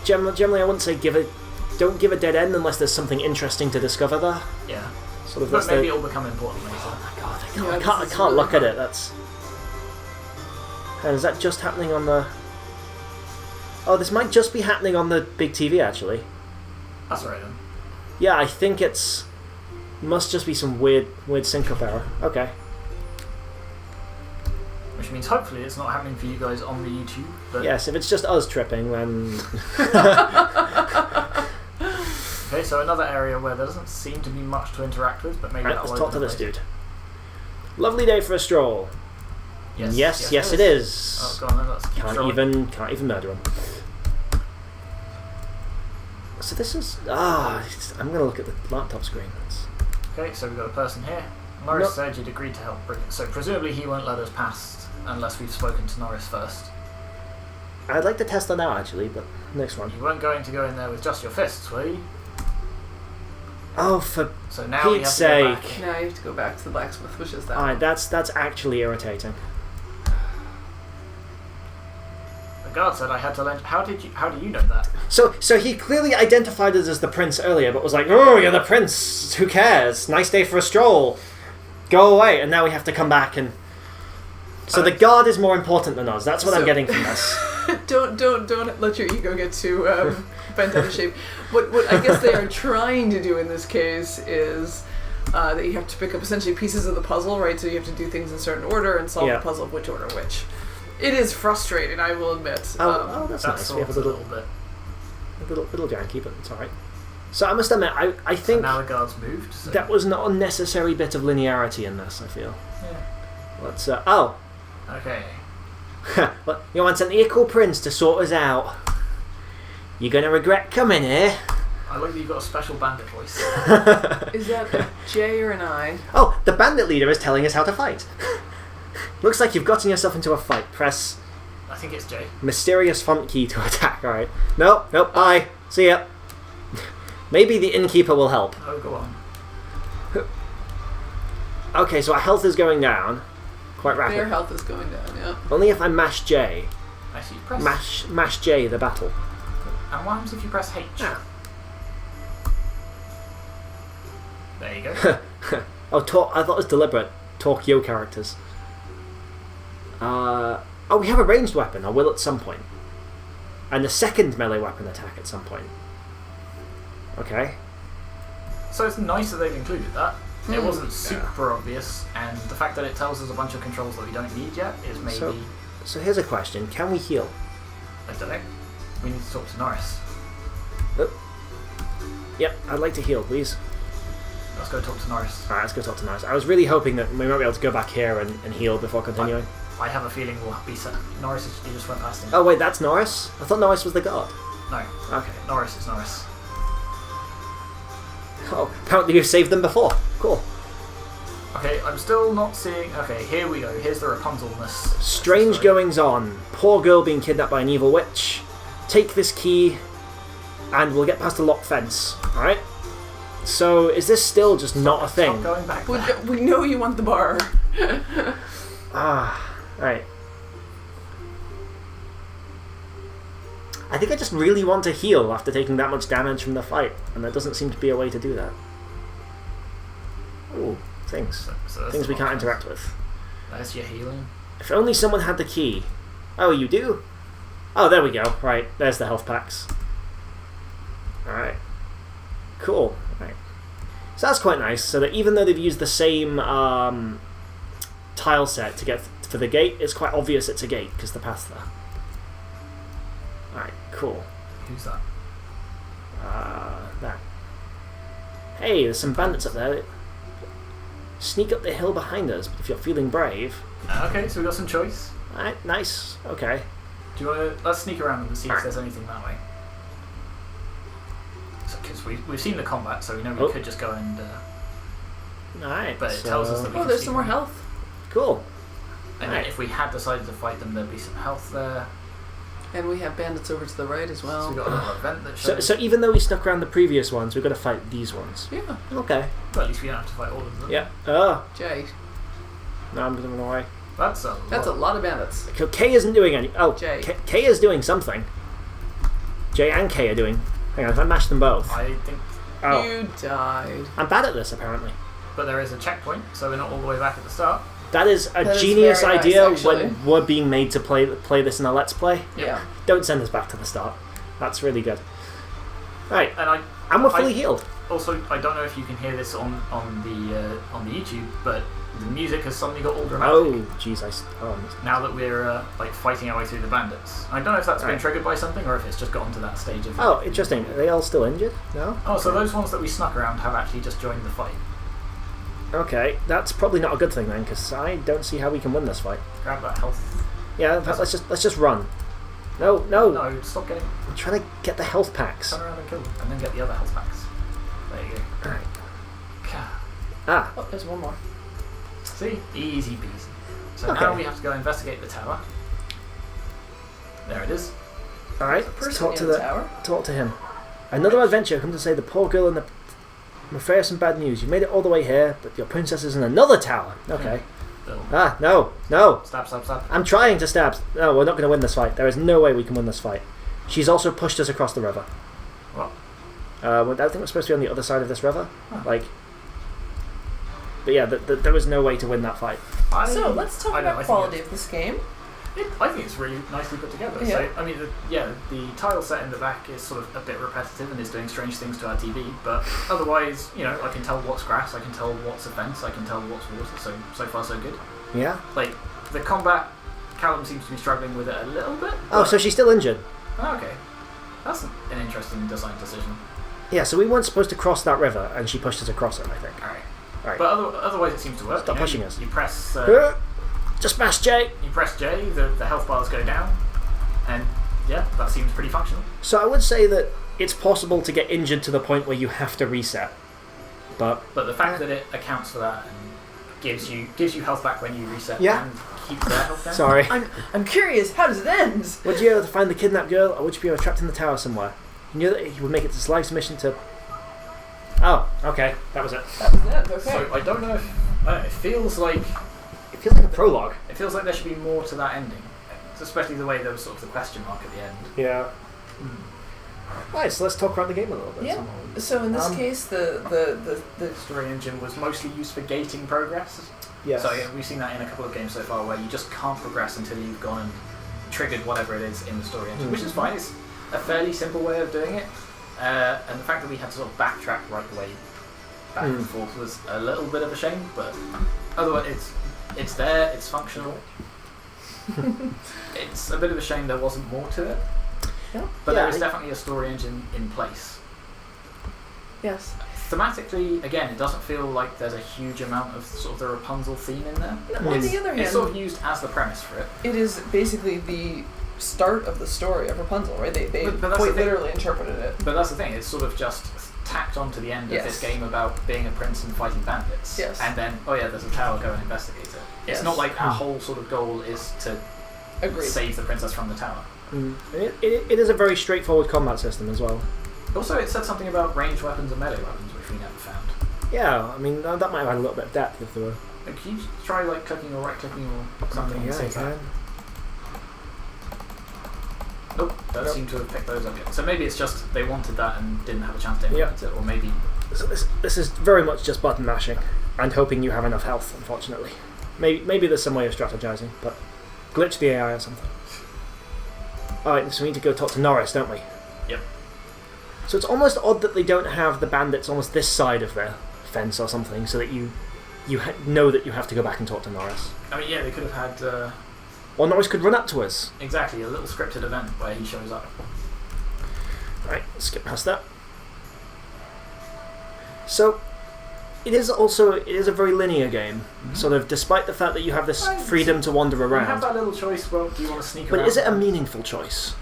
Generally I wouldn't say don't give a dead end unless there's something interesting to discover there. Yeah. Sort of But maybe it'll become important later. Oh my god, Yeah, I can't look at it. That's... And is that just happening on the... Oh, this might just be happening on the big TV, actually. That's right then. Yeah, I think it's... Must just be some weird sync-up error. Okay. Which means hopefully it's not happening for you guys on the YouTube. But Yes, if it's just us tripping, then... Okay, so another area where there doesn't seem to be much to interact with, but maybe Right, that'll let's talk to open this up later. dude. Lovely day for a stroll. Yes, it is. Oh, go on then. Let's keep throwing. Can't even murder him. So this is I'm gonna look at the laptop screen. Okay, so we've got a person here. Norris said you'd agreed to help. Brilliant. So presumably he won't let us pass unless we've spoken to Norris first. I'd like to test that out actually, but next one. You weren't going to go in there with just your fists, were you? Oh, for so now Pete's sake! Now you have to go back to the blacksmith, which is that. Alright, that's actually irritating. The guard said I had to lend. How do you know that? So he clearly identified us as the prince earlier, but was like, "Oh, you're the prince. Who cares? Nice day for a stroll. Go away." And now we have to come back and. So the guard is more important than us. That's what I'm getting from this. Don't let your ego get too bent out of shape. What I guess they are trying to do in this case is that you have to pick up essentially pieces of the puzzle, right? So you have to do things in a certain order and solve the puzzle of which order which. It is frustrating, I will admit. That's nice. We have a little janky, but it's alright. So I must admit, I think so now the guard's moved. So. That was not a necessary bit of linearity in this, I feel. Yeah. Let's Okay. Well, you want an equal prince to sort us out. You're gonna regret coming here. I like that you've got a special bandit voice. Is that a J or an I? Oh, the bandit leader is telling us how to fight. Looks like you've gotten yourself into a fight. Press I think it's J. mysterious font key to attack. Alright. Nope, bye. See ya. Maybe the innkeeper will help. Oh, go on. Okay, so our health is going down. Quite rapidly. Their health is going down, yeah. Only if I mash J. Actually, press... Mash J, the battle. And what happens if you press H? Ah. There you go. I thought it was deliberate. Talk yo characters. We have a ranged weapon. I will at some point. And a second melee weapon attack at some point. Okay. So it's nice that they've included that. It wasn't super obvious, and the fact that it tells us a bunch of controls that we don't need yet is maybe... So here's a question. Can we heal? I don't know. We need to talk to Norris. Oh. Yep, I'd like to heal, please. Let's go talk to Norris. Alright, let's go talk to Norris. I was really hoping that we might be able to go back here and heal before continuing. I have a feeling we'll be... Norris, you just went past him. Oh wait, that's Norris? I thought Norris was the god. No. Okay. Norris is Norris. Oh, apparently you've saved them before. Cool. Okay, I'm still not seeing... Okay, here we go. Here's the Rapunzelness. Strange goings on. Poor girl being kidnapped by an evil witch. Take this key and we'll get past the locked fence. Alright? So, is this still just not a thing? Stop going back we know you want the bar. Right. I think I just really want to heal after taking that much damage from the fight, and there doesn't seem to be a way to do that. Ooh, things. So things we can't interact with. That's your healing. If only someone had the key. Oh, you do? Oh, there we go. Right, there's the health packs. Alright. Cool. Right. So that's quite nice, so that even though they've used the same tile set to get for the gate, it's quite obvious it's a gate, because the path's there. Alright, cool. Who's that? That. Hey, there's some bandits up there. Sneak up the hill behind us, but if you're feeling brave... Okay, so we've got some choice. Alright, nice. Okay. Do you want to... Let's sneak around and see if there's anything that way. Because we've seen the combat, so we know we could just go and... Alright, but it tells us that we can there's some more health. Cool. And then if we had decided to fight them, there'd be some health there. And we have bandits over to the right as well. So we've got another event that shows... So even though we stuck around the previous ones, we've got to fight these ones. Yeah. Okay. But at least we don't have to fight all of them. Yeah. Oh. Jay. No, I'm going away. That's a lot of bandits. K isn't doing any... Oh, J. K is doing something. J and K are doing... Hang on, if I mash them both... I think... Oh. You died. I'm bad at this, apparently. But there is a checkpoint, so we're not all the way back at the start. That is a genius idea when we're being made to play this in a Let's Play. Yeah. Don't send us back to the start. That's really good. Right, And we're fully healed. Also, I don't know if you can hear this on the YouTube, but the music has suddenly got all dramatic. Oh, jeez, now that we're fighting our way through the bandits. I don't know if that's been triggered by something or if it's just gotten to that stage of... Oh, interesting. Are they all still injured? No? Oh, so those ones that we snuck around have actually just joined the fight. Okay, that's probably not a good thing then, because I don't see how we can win this fight. Grab that health. Yeah, let's just run. No. No, stop getting. I'm trying to get the health packs. Turn around and kill them, and then get the other health packs. There you go. Alright. Ka. Ah, Oh, there's one more. See? Easy peasy. So Okay. now we have to go investigate the tower. There it is. alright. There's a Let's person in the tower. talk to him. Another adventure come to say the poor girl and the... I'm afraid of some bad news. You made it all the way here, but your princess is in another tower. Okay. Bill. Ah, no. Stab, stab, stab. I'm trying to stab. No, we're not going to win this fight. There is no way we can win this fight. She's also pushed us across the river. What? I think we're supposed to be on the other side of this river. Huh. Like... But yeah, there was no way to win that fight. So let's talk I know, about I think quality of this game. I think it's really nicely put together. Yeah. So, I mean, the tile set in the back is sort of a bit repetitive and is doing strange things to our TV, but otherwise, you know, I can tell what's grass, I can tell what's a fence, I can tell what's water, so far so good. Yeah? Like, the combat, Callum seems to be struggling with it a little bit. Oh, so she's still injured. Oh, okay. That's an interesting design decision. Yeah, so we weren't supposed to cross that river, and she pushed us across it, I think. Alright. Alright. But otherwise it seems to work. Stop pushing us. You press... Just smash J! you press J, the health bars go down, and yeah, that seems pretty functional. So I would say that it's possible to get injured to the point where you have to reset. But the fact that it accounts for that and gives you health back when you reset Yeah. and keeps their health down. sorry. I'm curious, how does it end? Would you be able to find the kidnapped girl, or would you be able to trapped in the tower somewhere? You knew that you would make it this life's mission to... Oh, okay. That was it. That was it, okay. So I don't know if... it feels like It feels like a prologue. there should be more to that ending. Especially the way there was sort of the question mark at the end. Yeah. Right, so let's talk around the game a little bit. Yeah. So in this case, the The story engine was mostly used for gating progress. Yes. So yeah, we've seen that in a couple of games so far where you just can't progress until you've gone and triggered whatever it is in the story engine, which is fine. It's a fairly simple way of doing it. And the fact that we had to sort of backtrack right away back and forth was a little bit of a shame, but otherwise it's there, it's functional. It's a bit of a shame there wasn't more to it. Yeah. But there is definitely a story engine in place. yes. Thematically, again, it doesn't feel like there's a huge amount of sort of the Rapunzel theme in there. No, on the other hand, It's sort of used as the premise for it. it is basically the start of the story of Rapunzel, right? They But that's quite the thing. literally interpreted it. But that's the thing, it's sort of just tacked on to the end Yes. of this game about being a prince and fighting bandits. Yes. And then, oh yeah, there's a tower, go and investigate it. Yes. It's not like our whole sort of goal is to Agreed. save the princess from the tower. It is a very straightforward combat system as well. Also, it said something about ranged weapons and melee weapons, which we never found. Yeah, I mean, that might have had a little bit of depth if there were... Like, can you try like clicking or right clicking or something? Yeah, and you save that? can. Nope, don't seem to have picked those up yet. So maybe it's just they wanted that and didn't have a chance to implement it, or maybe... So this is very much just button mashing and hoping you have enough health, unfortunately. Maybe there's some way of strategizing, but glitch the AI or something. Alright, so we need to go talk to Norris, don't we? Yep. So it's almost odd that they don't have the bandits almost this side of their fence or something, so that you know that you have to go back and talk to Norris. I mean, yeah, they could have had... Or Norris could run up to us. exactly, a little scripted event where he shows up. Right, skip past that. So, it is a very linear game. Sort of, despite the fact that you have this Right. freedom to wander You have around. that little choice, well, do you want to sneak around? But is it a meaningful choice?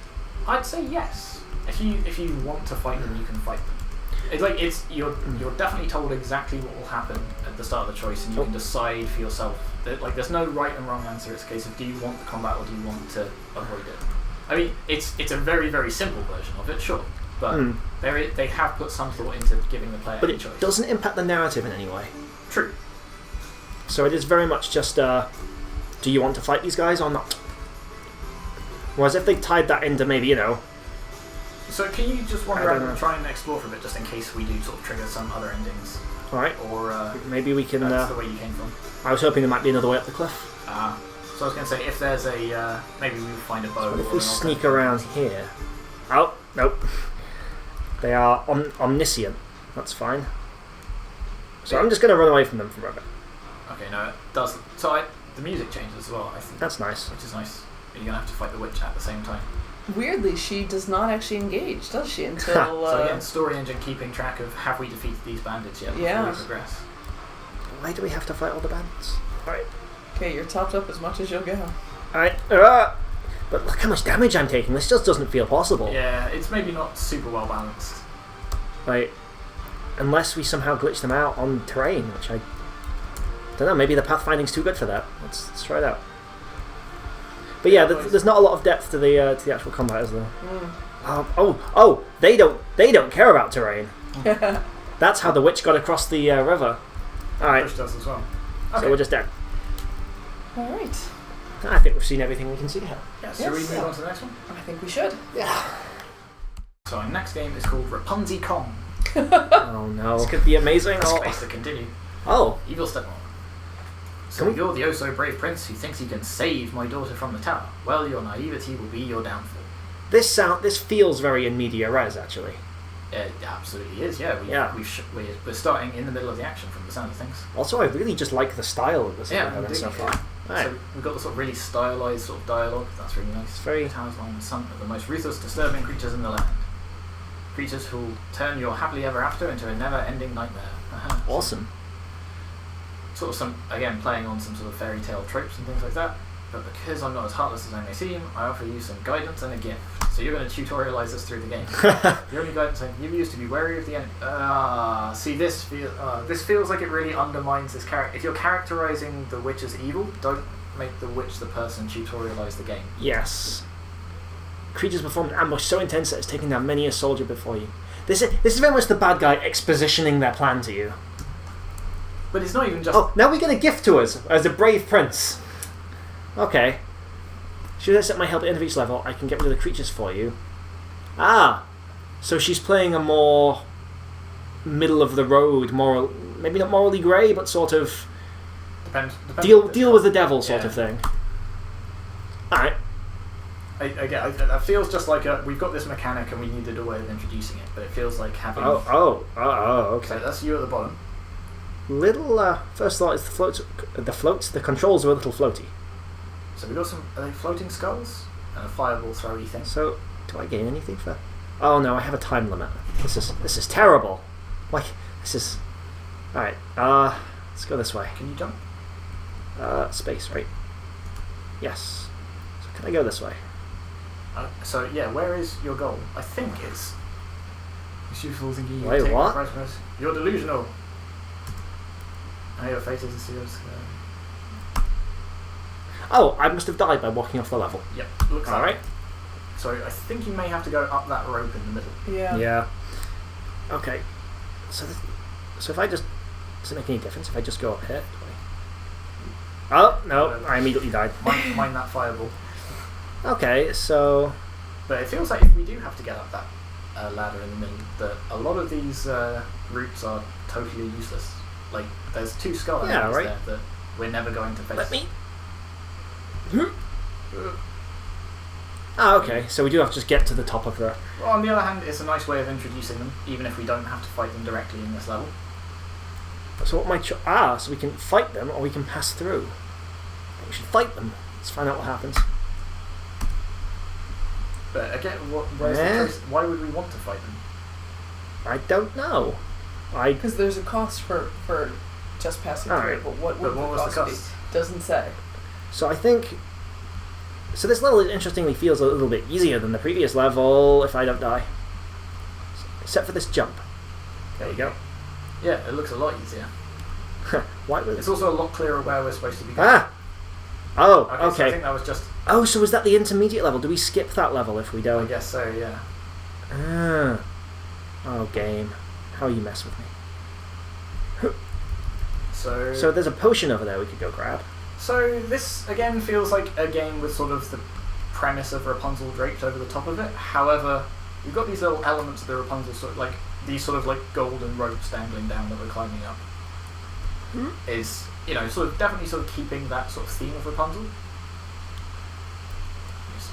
I'd say yes. If you want to fight them, you can fight them. You're definitely told exactly what will happen at the start of the choice, and you can decide for yourself. There's no right and wrong answer. It's a case of do you want the combat or do you want to avoid it. I mean, it's a very very simple version of it, sure, but they have put some thought into giving the player But a it choice. doesn't impact the narrative in any way. True. So it is very much just, do you want to fight these guys or not? Whereas if they tied that into maybe, So can you just wander I don't around and know. try and explore for a bit, just in case we do sort of trigger some other endings, alright, or maybe we can, that's the way you came from. I was hoping there might be another way up the cliff. So I was going to say, if there's a maybe we will find a bow. But if or we an sneak alternative. around here... Oh, nope. They are omniscient. That's fine. So I'm just going to run away from them for a bit. Okay, no, it does. So the music changes as well, I think. That's nice. Which is nice. You're going to have to fight the witch at the same time. Weirdly, she does not actually engage, does she? Until So again, story engine keeping track of have we defeated these bandits yet before Yeah. we progress. Why do we have to fight all the bandits? Alright. Okay, you're topped up as much as you'll go. Alright. But look how much damage I'm taking. This just doesn't feel possible. Yeah, it's maybe not super well balanced. Like, unless we somehow glitch them out on terrain, which I don't know. Maybe the pathfinding's too good for that. Let's try it out. But yeah, there's not a lot of depth to the actual combat, is there? Oh! They don't care about terrain. That's how the witch got across the river. All right. Push does as well. So Okay. we're just dead. All right. I think we've seen everything we can see here. Yeah, should we Yes. move on to the next one? I think we should. Yeah. So our next game is called Rapunzy Kong. Oh no. This could be amazing. Space to continue. Oh. Evil stepmom. So Can we- you're the oh so brave prince who thinks you can save my daughter from the tower. Well, your naivety will be your downfall. This feels very in media res, actually. It absolutely is, yeah. We're starting in the middle of the action from the sound of things. Also, I really just like the style of this Yeah, episode so indeed. far. Right. So we've got the sort of really stylized sort of dialogue. That's really nice. It's very- The towers line the son of the most ruthless, disturbing creatures in the land. Creatures who'll turn your happily ever after into a never-ending nightmare. Awesome. Sort of some, again, playing on some sort of fairy tale tropes and things like that. But because I'm not as heartless as I may seem, I offer you some guidance and a gift. So you're going to tutorialize us through the game. The only guidance I can give you is to be wary of the enemy. See, this feels like it really undermines this character. If you're characterizing the witch as evil, don't make the witch the person tutorialize the game. Yes. Creatures performed an ambush so intense that it's taken down many a soldier before you. This is very much the bad guy expositioning their plan to you. But it's not even just... Oh, now we get a gift to us as a brave prince. Okay. Should I set my help at the end of each level, I can get rid of the creatures for you. Ah! So she's playing a more middle of the road, moral, maybe not morally grey, but sort of Depends deal with the devil sort Yeah. of thing. Alright. Again, that feels just like we've got this mechanic and we needed a way of introducing it, but it feels like having... Oh, So okay. that's you at the bottom. Little, first thought is the controls are a little floaty. So we've got some... Are they floating skulls? And a fireball throwy thing. So, do I gain anything for... Oh no, I have a time limit. This is terrible. Like, this is... Alright, let's go this way. Can you jump? Space, right? Yes. So can I go this way? So yeah, where is your goal? I think it's... Youthful thinking you Wait, take what? the prize first. You're delusional. Now your fate is a serious... Oh, I must have died by walking off the level. Yep, looks like Alright. it. So I think you may have to go up that rope in the middle. Yeah. Okay. So if I just... Does it make any difference if I just go up here? Oh, no, I immediately died. Mind that fireball. Okay, so... But it feels like if we do have to get up that ladder in the middle, that a lot of these routes are totally useless. Like, there's two skull enemies Yeah, right. there that we're never going to face. Let me... Ah, okay, so we do have to just get to the top of the... Well, on the other hand, it's a nice way of introducing them, even if we don't have to fight them directly in this level. So what my so we can fight them or we can pass through. We should fight them. Let's find out what happens. But again, where's the choice? Why would we want to fight them? I don't know. Because there's a cost for just passing through. Alright. But what would what was the cost cost? be? Doesn't say. So I think... So this level interestingly feels a little bit easier than the previous level if I don't die. Except for this jump. There you go. Yeah, it looks a lot easier. Why was It's also a lot clearer where we're supposed to be going. Ah! Oh, So I okay. think that was just... Oh, so is that the intermediate level? Do we skip that level if we I don't? guess so, yeah. Ah. Oh, game. How you mess with me. So there's a potion over there we could go grab. So this again feels like a game with sort of the premise of Rapunzel draped over the top of it. However, we've got these little elements of the Rapunzel, sort of like these sort of like golden ropes dangling down that we're climbing up. Is, you know, sort of definitely sort of keeping that sort of theme of Rapunzel. Yes.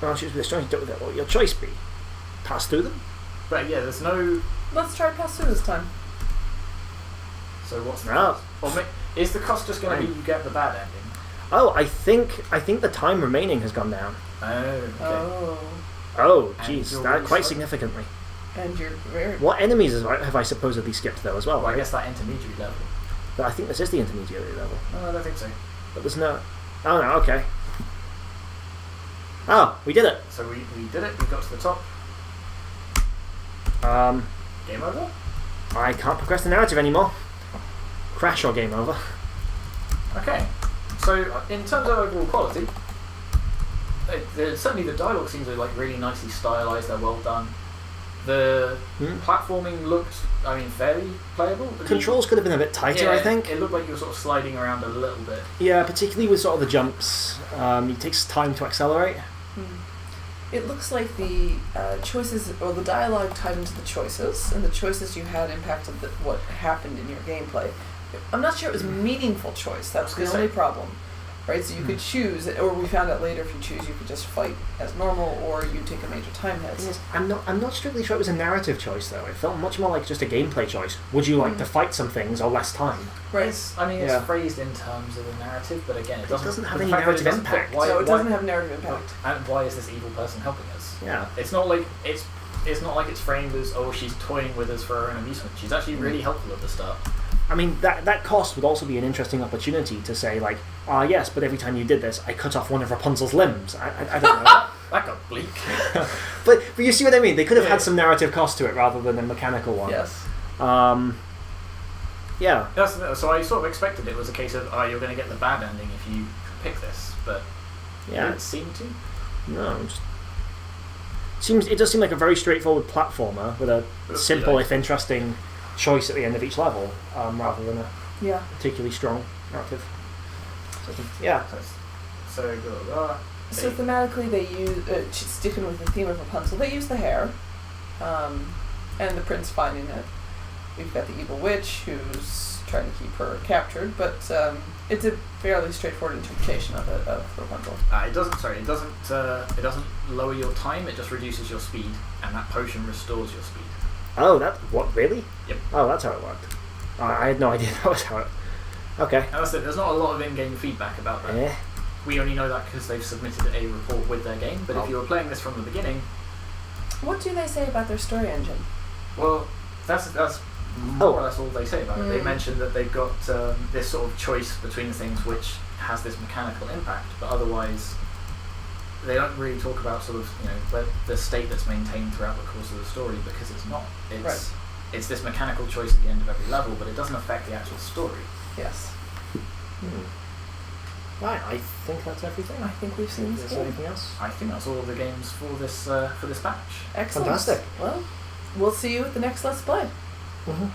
Well, choose with strong. What will your choice be? Pass through them? But yeah, there's no. Let's try pass through this time. So what's the No. cost? Or is the cost just going to be you get the bad ending? Oh, I think the time remaining has gone down. Oh, okay. Oh. Oh, And jeez, you're that really quite slow. significantly. And you're very... What enemies have I supposedly skipped though as well? Well, I Right? guess that intermediary level. But I think this is the intermediary level. No, I don't think so. But there's no. Oh no. Okay. Oh, we did it. So we did it. We got to the top. Game over. I can't progress the narrative anymore. Crash or game over. Okay. So in terms of overall quality, certainly the dialogue seems like really nicely stylized. They're well done. The platforming looked, fairly playable. Controls could have been a bit tighter, Yeah, I think. It looked like you were sort of sliding around a little bit. Yeah, particularly with sort of the jumps. It takes time to accelerate. It looks like the choices, or the dialogue tied into the choices, and the choices you had impacted what happened in your gameplay. I'm not sure it was meaningful choice. That's the only problem, right? So you could choose, or we found out later if you choose, you could just fight as normal, or you take a major time hit. Yes, I'm not strictly sure it was a narrative choice though. It felt much more like just a gameplay choice. Would you like to fight some things or less time? Right. It's Yeah. phrased in terms of a narrative, but again, it doesn't have the any fact that it narrative doesn't fit, impact. No, it doesn't have narrative impact. And why is this evil person helping us? Yeah. It's not like it's framed as, oh, she's toying with us for her own amusement. She's actually really helpful at the start. I mean, that cost would also be an interesting opportunity to say, like, yes, but every time you did this, I cut off one of Rapunzel's limbs. I don't know. That got bleak. but you see what I mean? They could have had some narrative cost to it rather than a mechanical one. Yes. Yeah. So I sort of expected it was a case of, you're going to get the bad ending if you pick this, but Yeah. it didn't seem to. No. It does seem like a very straightforward platformer with a simple, if interesting, choice at the end of each level, rather than a Yeah. particularly strong narrative. Yeah. So So thematically, they use sticking with the theme of Rapunzel. They use the hair, and the prince finding it. We've got the evil witch who's trying to keep her captured, but it's a fairly straightforward interpretation of Rapunzel. It doesn't lower your time. It just reduces your speed, and that potion restores your speed. Oh, what, really? Yep. Oh, that's how it worked. I had no idea that was how it... Okay. And that's it. There's not a lot of in-game feedback about that. We only know that because they've submitted a report with their game, but if you were playing this from the beginning... What do they say about their story engine? Well, that's more or less all they say about it. They mention that they've got this sort of choice between things which has this mechanical impact, but otherwise they don't really talk about sort of the state that's maintained throughout the course of the story, because it's not. It's this mechanical choice at the end of every level, but it doesn't affect the actual story. Yes. Right, I think that's everything. I think we've seen this Is there game. anything else? I think that's all of the games for this batch. Excellent. Fantastic. Well, we'll see you at the next Let's Play. Mm-hmm.